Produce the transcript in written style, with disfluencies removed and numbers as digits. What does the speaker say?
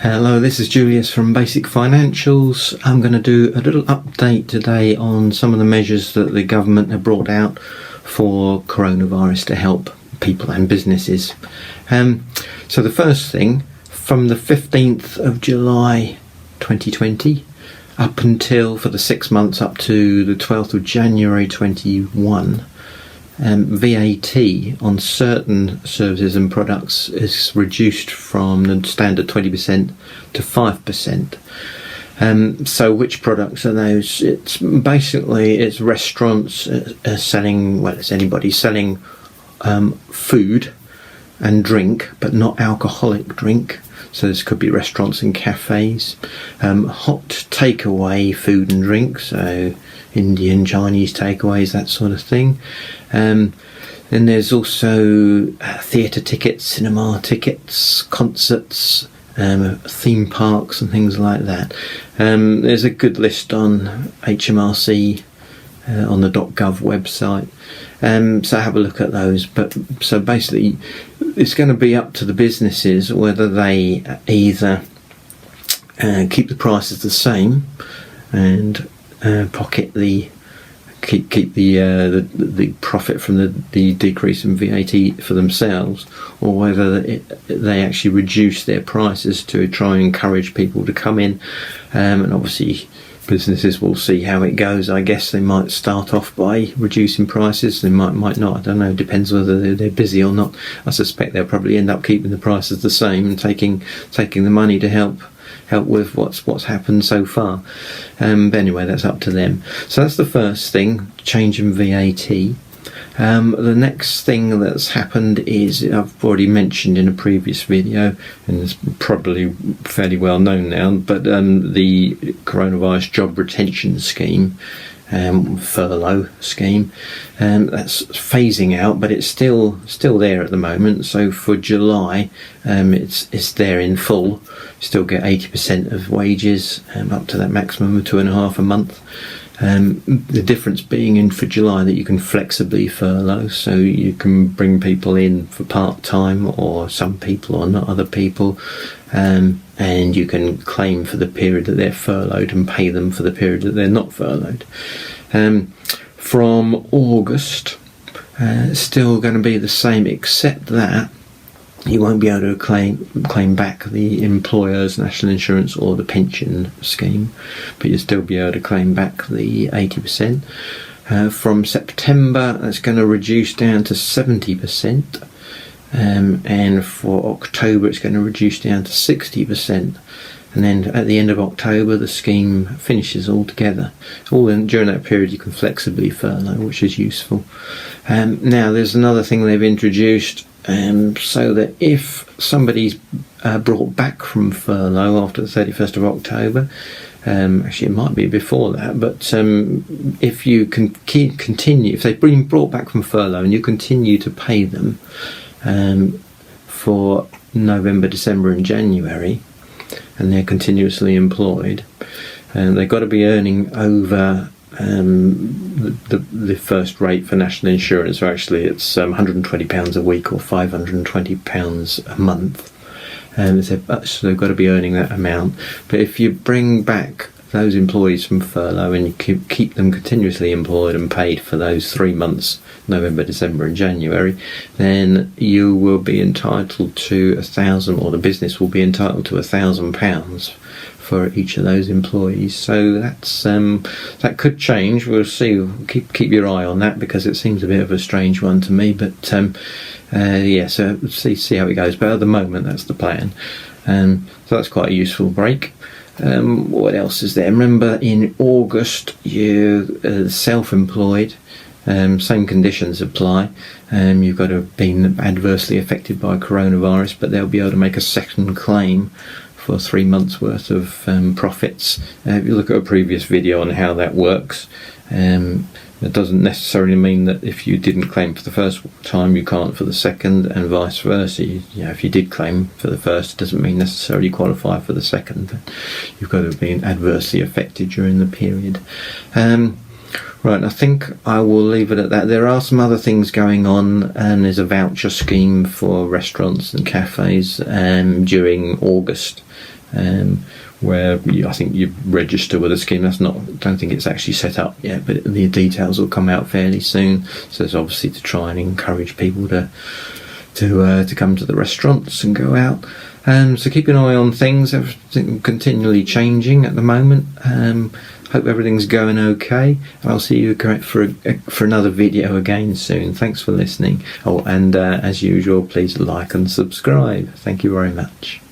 Hello, this is Julius from Basic Financials. I'm going to do a little update today on some of the measures that the government have brought out for coronavirus to help people and businesses. So the first thing, from the 15th of July 2020 up until, for the 6 months up to the 12th of January 21, VAT on certain services and products is reduced from the standard 20% to 5%. So which products are those? It's restaurants selling, well, it's anybody selling food and drink, but not alcoholic drink. So this could be restaurants and cafes, hot takeaway food and drink, so Indian, Chinese takeaways, that sort of thing. Then there's also theatre tickets, cinema tickets, concerts, theme parks and things like that. There's a good list on HMRC on the .gov website. So have a look at those. But so basically, it's going to be up to the businesses whether they either keep the prices the same and pocket the profit from the decrease in VAT for themselves, or whether they actually reduce their prices to try and encourage people to come in. And obviously businesses will see how it goes. I guess they might start off by reducing prices, they might not, I don't know, depends whether they're busy or not. I suspect they'll probably end up keeping the prices the same and taking the money to help with what's happened so far. But anyway, that's up to them. So that's the first thing, change in VAT. The next thing that's happened is, I've already mentioned in a previous video, and it's probably fairly well known now, but the coronavirus job retention scheme, furlough scheme, that's phasing out, but it's still there at the moment. So for July, it's there in full. You still get 80% of wages, up to that maximum of 2.5 a month. The difference being in for July that you can flexibly furlough, so you can bring people in for part-time, or some people or not other people, and you can claim for the period that they're furloughed and pay them for the period that they're not furloughed. From August, it's still going to be the same, except that you won't be able to claim back the employer's national insurance or the pension scheme, but you'll still be able to claim back the 80%. From September, that's going to reduce down to 70%, and for October, it's going to reduce down to 60%. And then at the end of October, the scheme finishes altogether. During that period, you can flexibly furlough, which is useful. Now, there's another thing they've introduced. So that if somebody's brought back from furlough after the 31st of October, actually it might be before that, but if you can continue, if they've been brought back from furlough and you continue to pay them for November, December and January, and they're continuously employed, they've got to be earning over the first rate for national insurance. So actually it's £120 a week or £520 a month, so they've got to be earning that amount. But if you bring back those employees from furlough and you keep them continuously employed and paid for those 3 months, November, December and January, then you will be entitled to £1,000, or the business will be entitled to £1,000 for each of those employees. So that's that could change. We'll see. Keep your eye on that, because it seems a bit of a strange one to me. But so see how it goes. But at the moment, that's the plan. So that's quite a useful break. What else is there? Remember, in August, you self-employed. Same conditions apply. You've got to have been adversely affected by coronavirus, but they'll be able to make a second claim for 3 months worth of profits. If you look at a previous video on how that works, it doesn't necessarily mean that if you didn't claim for the first time you can't for the second, and vice versa. If you did claim for the first, it doesn't mean necessarily qualify for the second. But you've got to have been adversely affected during the period. Right, I think I will leave it at that. There are some other things going on, and there's a voucher scheme for restaurants and cafes during August. where I think you register with a scheme. Don't think it's actually set up yet, but the details will come out fairly soon. So it's obviously to try and encourage people to come to the restaurants and go out. So keep an eye on things. Everything continually changing at the moment. Hope everything's going okay, and I'll see you for another video again soon. Thanks for listening. Oh, and as usual, please like and subscribe. Thank you very much.